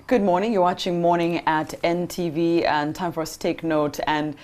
Good morning. You're watching Morning at NTV, and time for us to take note. And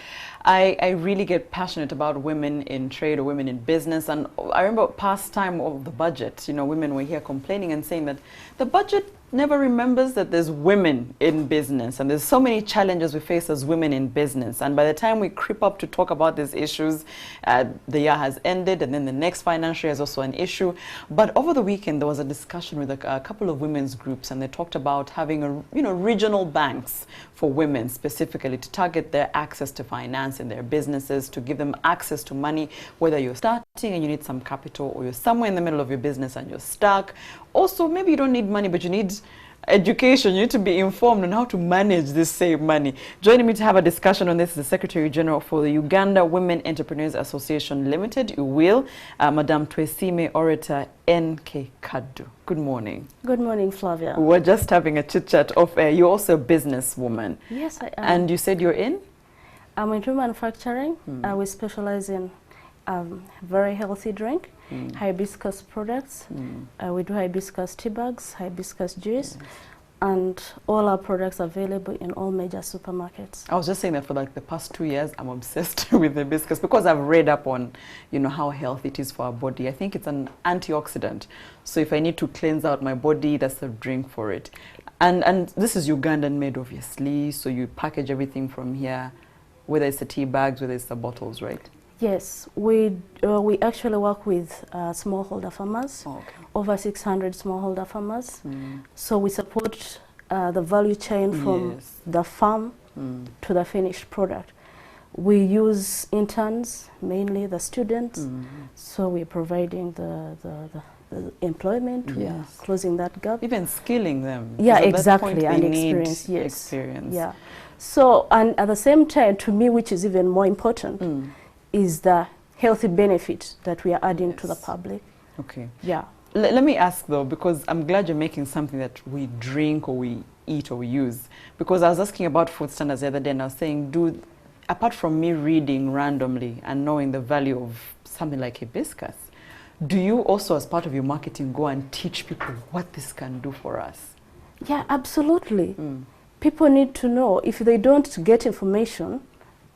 I really get passionate about women in trade or women in business. And I remember past time of the budget, you know, women were here complaining and saying that the budget never remembers that there's women in business, and there's so many challenges we face as women in business. And by the time we creep up to talk about these issues, the year has ended, and then the next financial year is also an issue. But over the weekend, there was a discussion with a couple of women's groups, and they talked about having regional banks for women specifically to target their access to finance in their businesses, to give them access to money, whether you're starting and you need some capital, or you're somewhere in the middle of your business and you're stuck. Also, maybe you don't need money, but you need education. You need to be informed on how to manage this same money. Joining me to have a discussion on this is the Secretary General for the Uganda Women Entrepreneurs Association Limited, UWIL, Madam Twesime Oreta N.K. Kaddu. Good morning. Good morning, Flavia. We're just having a chit-chat of you're also a businesswoman. Yes, I am. And you said you're in? I'm into manufacturing. We specialize in very healthy drink, hibiscus products. We do hibiscus tea bags, hibiscus juice, and all our products are available in all major supermarkets. I was just saying that for like the past 2 years, I'm obsessed with hibiscus because I've read up on, you know, how healthy it is for our body. I think it's an antioxidant. So if I need to cleanse out my body, that's a drink for it. And this is Ugandan made, obviously. So you package everything from here, whether it's the tea bags, whether it's the bottles, right? Yes, we actually work with smallholder farmers, over 600 smallholder farmers. So we support the value chain from the farm to the finished product. We use interns, mainly the students, so we're providing the employment, we are closing that gap. Even skilling them. Yeah, exactly, and experience, experience. Yeah. So, and at the same time, to me, which is even more important, is the healthy benefit that we are adding to the public. Okay. Yeah. Let me ask though, because I'm glad you're making something that we drink or we eat or we use. Because I was asking about food standards the other day, and I was saying, apart from me reading randomly and knowing the value of something like hibiscus, do you also, as part of your marketing, go and teach people what this can do for us? Yeah, absolutely. People need to know. If they don't get information,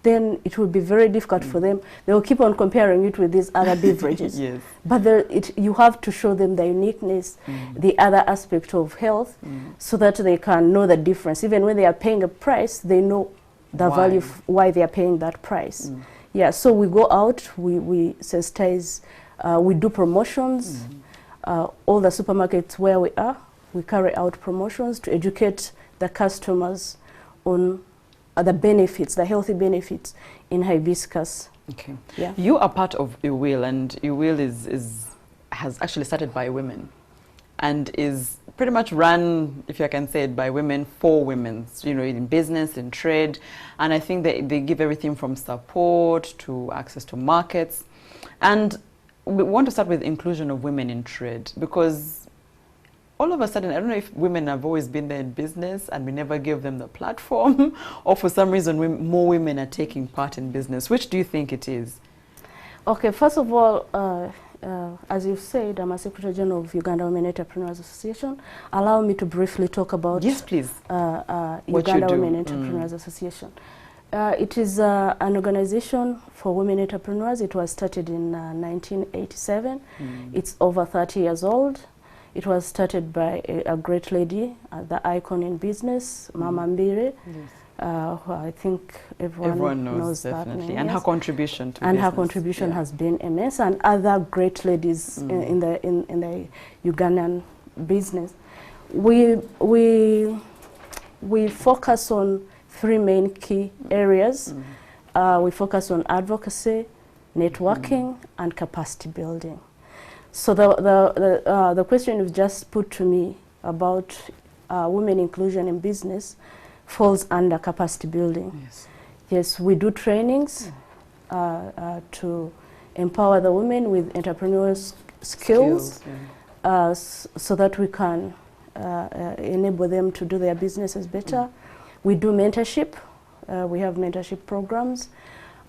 then it will be very difficult for them. They will keep on comparing it with these other beverages. But you have to show them the uniqueness, the other aspect of health, so that they can know the difference. Even when they are paying a price, they know the value, why they are paying that price. Yeah, so we go out, we sensitize, we do promotions. All the supermarkets where we are, we carry out promotions to educate the customers on the benefits, the healthy benefits in hibiscus. Okay. Yeah. You are part of UWIL, and UWIL has actually started by women, and is pretty much run, if I can say it, by women for women. You know, in business, in trade, and I think they give everything from support to access to markets. And we want to start with inclusion of women in trade, because all of a sudden, I don't know if women have always been there in business and we never gave them the platform, or for some reason more women are taking part in business. Which do you think it is? Okay, first of all, as you've said, I'm a Secretary General of Uganda Women Entrepreneurs Association. Allow me to briefly talk about Uganda Women Entrepreneurs Association. It is an organization for women entrepreneurs. It was started in 1987. It's over 30 years old. It was started by a great lady, the icon in business, Mama Mbire, who I think everyone knows that name. And her contribution to business. And her contribution has been immense, and other great ladies in the Ugandan business. We focus on three main key areas. We focus on advocacy, networking, and capacity building. So the question you've just put to me about women inclusion in business falls under capacity building. Yes, we do trainings to empower the women with entrepreneurial skills, so that we can enable them to do their businesses better. We do mentorship. We have mentorship programs.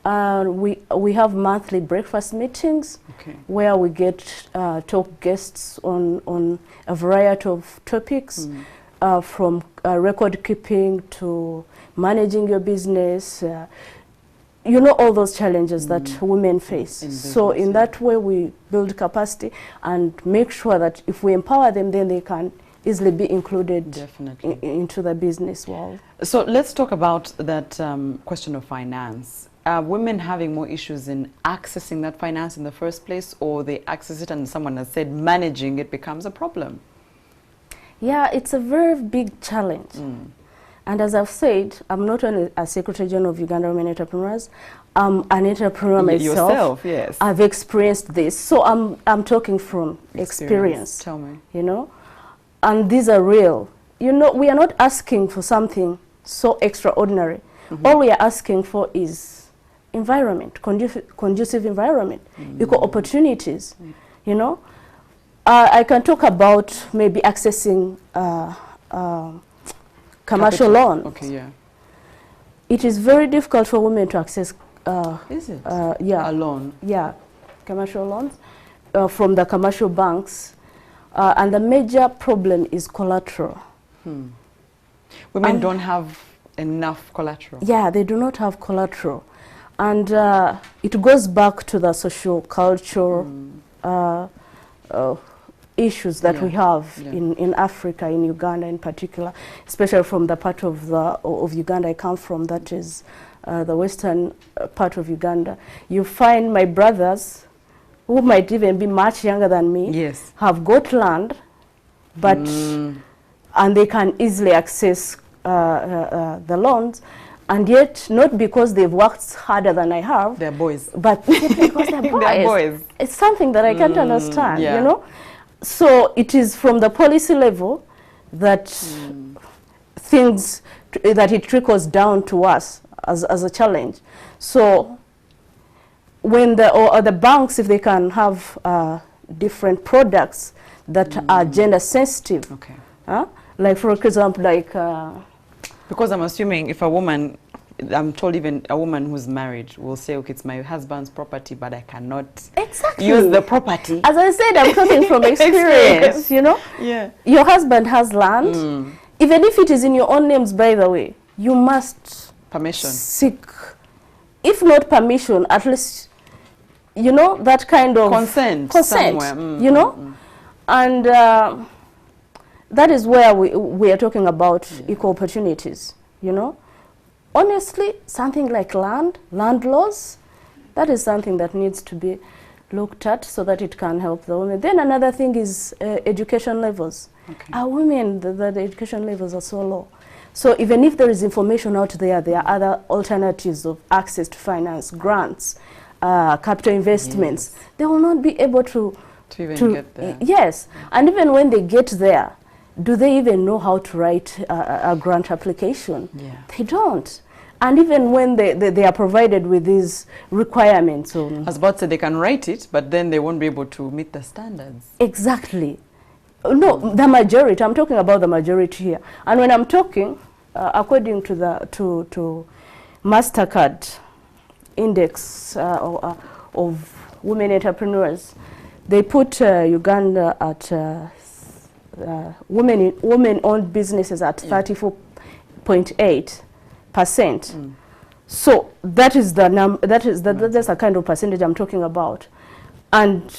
We have monthly breakfast meetings where we get top guests on a variety of topics. from record keeping to managing your business, you know, all those challenges that women face. So in that way, we build capacity and make sure that if we empower them, then they can easily be included into the business world. So let's talk about that question of finance. Are women having more issues in accessing that finance in the first place, or they access it and someone has said managing it becomes a problem? Yeah, it's a very big challenge. And as I've said, I'm not only a Secretary General of Uganda Women Entrepreneurs, I'm an entrepreneur myself. Yourself, yes. I've experienced this. So I'm talking from experience. Tell me. You know, and these are real. You know, we are not asking for something so extraordinary. All we are asking for is environment, conducive environment, equal opportunities, you know. I can talk about maybe accessing commercial loans. Okay, yeah. It is very difficult for women to access. Is it? Yeah. A loan? Yeah, commercial loans from the commercial banks. And the major problem is collateral. Women don't have enough collateral. Yeah, they do not have collateral. And it goes back to the social cultural issues that we have in Africa, in Uganda in particular, especially from the part of Uganda I come from, that is the western part of Uganda. You find my brothers, who might even be much younger than me, have got land, but and they can easily access the loans, and yet not because they've worked harder than I have. They're boys. But because they're boys. They're boys. It's something that I can't understand, you know? So it is from the policy level that things, that it trickles down to us as a challenge. So when the banks, if they can have different products that are gender sensitive, like for example, like because I'm assuming if a woman, I'm told even a woman who's married will say, okay, it's my husband's property, but I cannot use the property. As I said, I'm talking from experience, you know? Yeah. Your husband has land. Even if it is in your own names, by the way, you must seek, if not permission, at least, you know, that kind of consent somewhere. You know? And that is where we are talking about equal opportunities, you know? Honestly, something like land laws, that is something that needs to be looked at so that it can help the women. Then another thing is education levels. Our women, the education levels are so low. So even if there is information out there, there are other alternatives of access to finance, grants, capital investments. They will not be able to even get there. Yes, and even when they get there, do they even know how to write a grant application? They don't. And even when they are provided with these requirements. I was about to say they can write it, but then they won't be able to meet the standards. Exactly. No, the majority. I'm talking about the majority here. And when I'm talking, according to the MasterCard index of women entrepreneurs, they put Uganda at women-owned businesses at 34.8%. So that is the that's a kind of percentage I'm talking about. And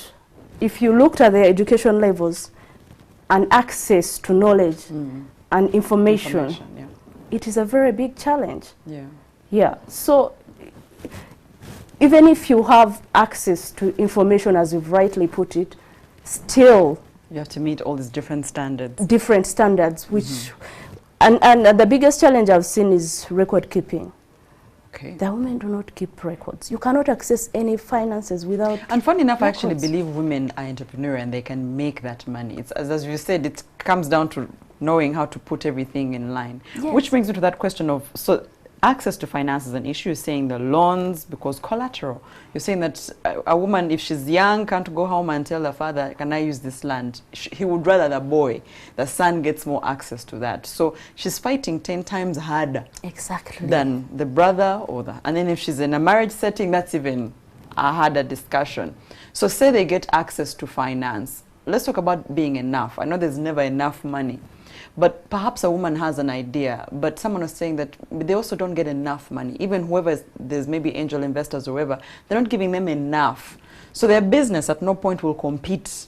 if you looked at their education levels and access to knowledge and information, it is a very big challenge. So even if you have access to information, as you've rightly put it, still you have to meet all these different standards. Which, and the biggest challenge I've seen is record keeping. The women do not keep records. You cannot access any finances without And funny enough, records. I actually believe women are entrepreneurial and they can make that money. It's, as you said, it comes down to knowing how to put everything in line. Which brings me to that question of, so access to finance is an issue. You're saying the loans, because collateral. You're saying that a woman, if she's young, can't go home and tell her father, can I use this land? He would rather the son gets more access to that. So she's fighting 10 times harder than the brother and then if she's in a marriage setting, that's even a harder discussion. So say they get access to finance. Let's talk about being enough. I know there's never enough money. but perhaps a woman has an idea, but someone was saying that they also don't get enough money. Even there's maybe angel investors or whoever, they're not giving them enough. So their business at no point will compete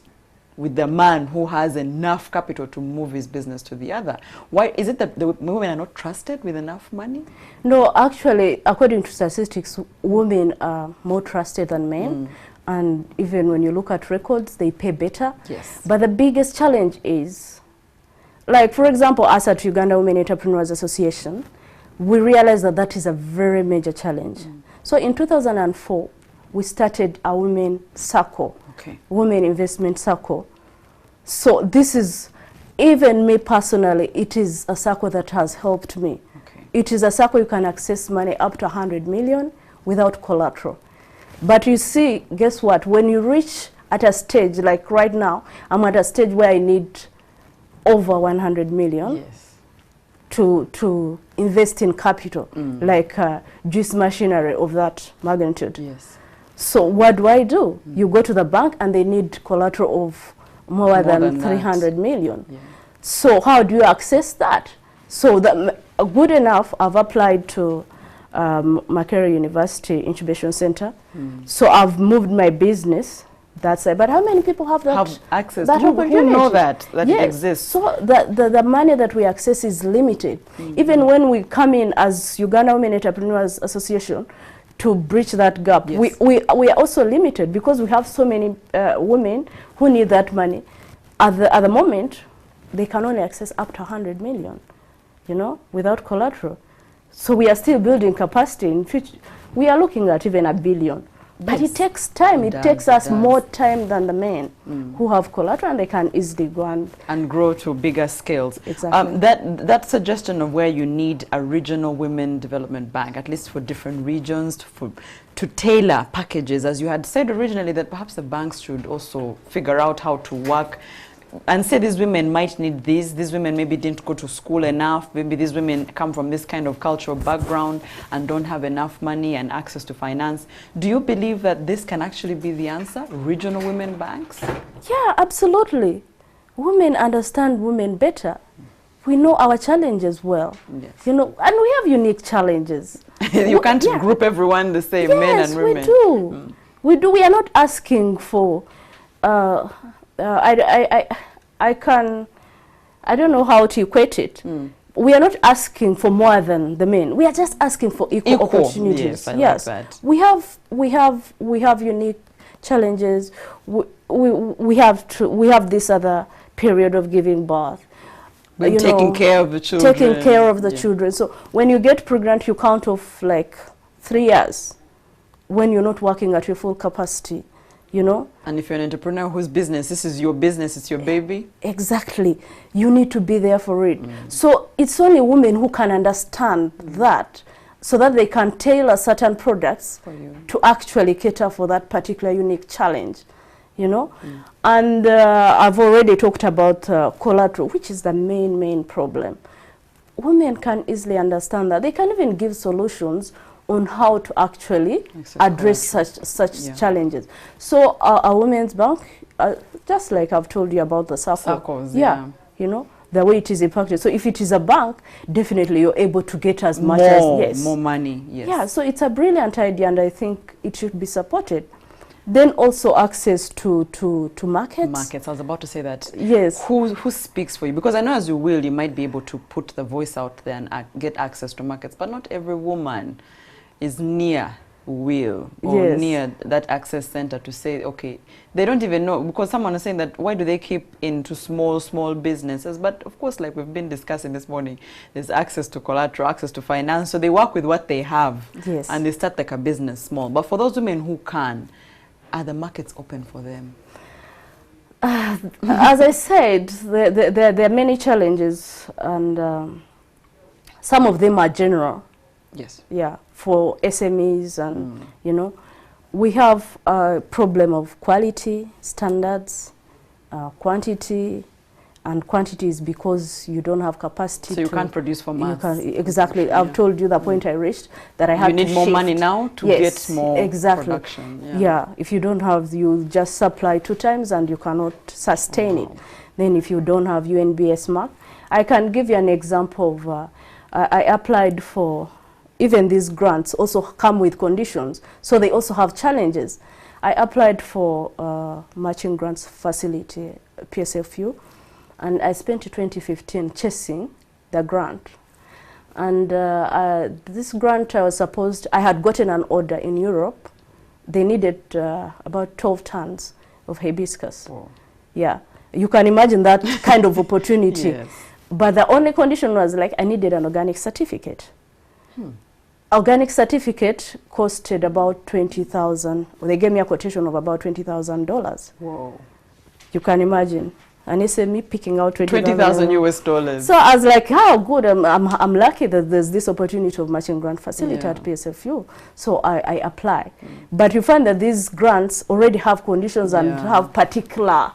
with the man who has enough capital to move his business to the other. Why is it that the women are not trusted with enough money? No, actually, according to statistics, women are more trusted than men. And even when you look at records, they pay better. Yes. But the biggest challenge is, like, for example, us at Uganda Women Entrepreneurs Association, we realized that that is a very major challenge. So in 2004, we started a women circle, women investment circle. So this is, even me personally, it is a circle that has helped me. It is a circle you can access money up to 100 million without collateral. But you see, guess what? When you reach at a stage, like right now, I'm at a stage where I need over 100 million to invest in capital, like juice machinery of that magnitude. So what do? You go to the bank and they need collateral of more than 300 million. So how do you access that? So that good enough, I've applied to Makerere University Incubation Center. So I've moved my business that side. But how many people have that access? That opportunity? Who know that it exists? So the money that we access is limited. Even when we come in as Uganda Women Entrepreneurs Association to bridge that gap, we are also limited because we have so many women who need that money. At the moment, they can only access up to 100 million, you know, without collateral. So we are still building capacity. In future, we are looking at even 1 billion. But it takes time. It takes us more time than the men who have collateral, and they can easily go and grow to bigger scales. Exactly. That suggestion of where you need a regional women development bank, at least for different regions, to tailor packages, as you had said originally, that perhaps the banks should also figure out how to work and say these women might need this, these women maybe didn't go to school enough, maybe these women come from this kind of cultural background and don't have enough money and access to finance. Do you believe that this can actually be the answer, regional women banks? Yeah, absolutely. Women understand women better. We know our challenges well. You know, and we have unique challenges. You can't group everyone the same, men and women. Yes, we do. We do. We are not asking for I don't know how to equate it. We are not asking for more than the men. We are just asking for equal opportunities. Yes, I like that. We have unique challenges. We have this other period of giving birth. Like taking care of the children. Taking care of the children. So when you get pregnant, you count off like 3 years when you're not working at your full capacity. You know? And if you're an entrepreneur whose business, this is your business, it's your baby. Exactly. You need to be there for it. So it's only women who can understand that, so that they can tailor certain products to actually cater for that particular unique challenge, you know? And I've already talked about collateral, which is the main problem. Women can easily understand that. They can even give solutions on how to actually address such challenges. So a women's bank, just like I've told you about the circles, you know, the way it is impacted. So if it is a bank, definitely you're able to get as much as more money. Yeah, so it's a brilliant idea, and I think it should be supported. Then also access to markets. Markets, I was about to say that. Yes. Who speaks for you? Because I know as you will, you might be able to put the voice out there and get access to markets, but not every woman is near will or near that access center to say, okay, they don't even know, because someone is saying that why do they keep into small businesses? But of course, like we've been discussing this morning, there's access to collateral, access to finance, so they work with what they have and they start like a business small. But for those women who can, are the markets open for them? As I said, there are many challenges, and some of them are general. Yes. Yeah, for SMEs, and you know, we have a problem of quality, standards, quantity, and quantity is because you don't have capacity. So you can't produce for mass. Exactly. I've told you the point I reached, that I have to You need more money now to get more production. Yeah. If you don't have, you just supply 2 times and you cannot sustain it. Then if you don't have UNBS mark, I can give you an example of, I applied for, even these grants also come with conditions, so they also have challenges. I applied for matching grants facility, PSFU, and I spent 2015 chasing the grant. And this grant I had gotten an order in Europe. They needed about 12 tons of hibiscus. Oh. Yeah, you can imagine that kind of opportunity. Yes. But the only condition was like I needed an organic certificate. Organic certificate costed about 20,000. Well, they gave me a quotation of about $20,000. Whoa. You can imagine. And it's me picking out 20,000 US dollars. So I was like, how good, I'm lucky that there's this opportunity of matching grant facility at PSFU. So I apply. But you find that these grants already have conditions and have particular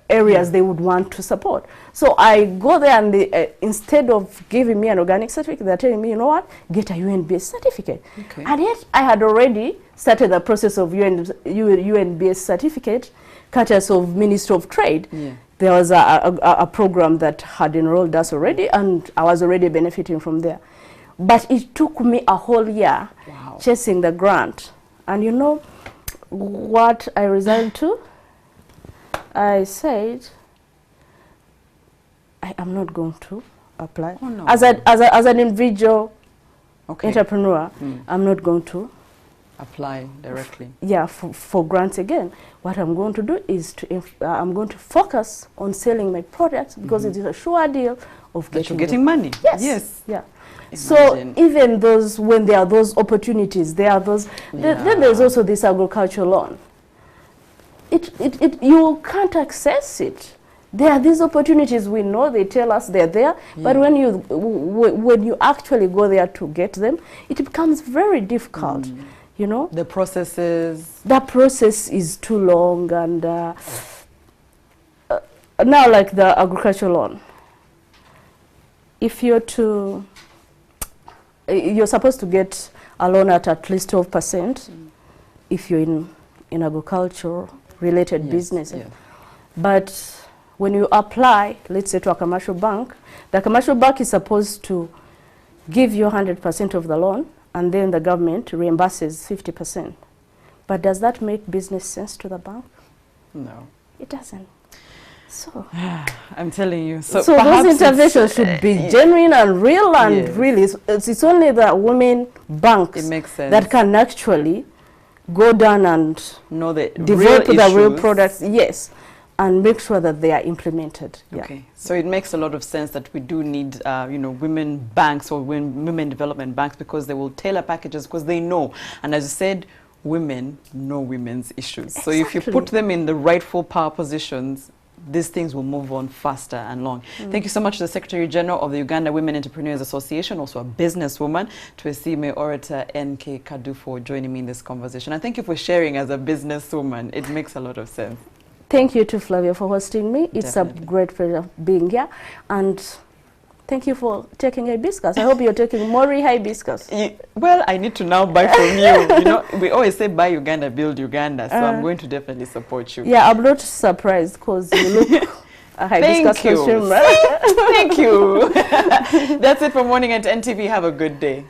areas they would want to support. So I go there and they, instead of giving me an organic certificate, they're telling me, you know what, get a UN-based certificate. Okay. And yet I had already started the process of UN-based certificate, courtesy of Ministry of Trade. Yeah. There was a program that had enrolled us already, and I was already benefiting from there. But it took me a whole year chasing the grant. And you know what I resigned to? I said, I am not going to apply. Oh, no. As an individual entrepreneur, I'm not going to apply directly. Yeah, for grants again. What I'm going to do is I'm going to focus on selling my products because it is a sure deal of getting money. Yes. Yes. Yeah. Imagine. So even those, when there are those opportunities, there are those. Then there's also this agricultural loan. You can't access it. There are these opportunities, we know, they tell us they're there, but when you actually go there to get them, it becomes very difficult. You know, the processes. That process is too long, and now, like the agricultural loan, if you're supposed to get a loan at least 12% if you're in agricultural related business. Yeah. But when you apply, let's say, to a commercial bank, the commercial bank is supposed to give you 100% of the loan, and then the government reimburses 50%. But does that make business sense to the bank? No. It doesn't. So I'm telling you. So those interventions should be genuine and real, and really, it's only the women banks that can actually go down and develop the real products, and make sure that they are implemented. Okay, so it makes a lot of sense that we do need, women banks or women development banks, because they will tailor packages because they know. And as you said, women know women's issues. Exactly. So if you put them in the rightful power positions, these things will move on faster and long. Thank you so much to the Secretary General of the Uganda Women Entrepreneurs Association, also a businesswoman, to Esime Orator N.K. Kadu, for joining me in this conversation. And thank you for sharing as a businesswoman. It makes a lot of sense. Thank you to Flavia for hosting me. It's a great pleasure being here. And thank you for taking hibiscus. I hope you're taking more hibiscus. Well, I need to now buy from you. You know, we always say buy Uganda, build Uganda. So I'm going to definitely support you. Yeah, I'm not surprised because you look a hibiscus consumer. Thank you. That's it for Morning at NTV. Have a good day.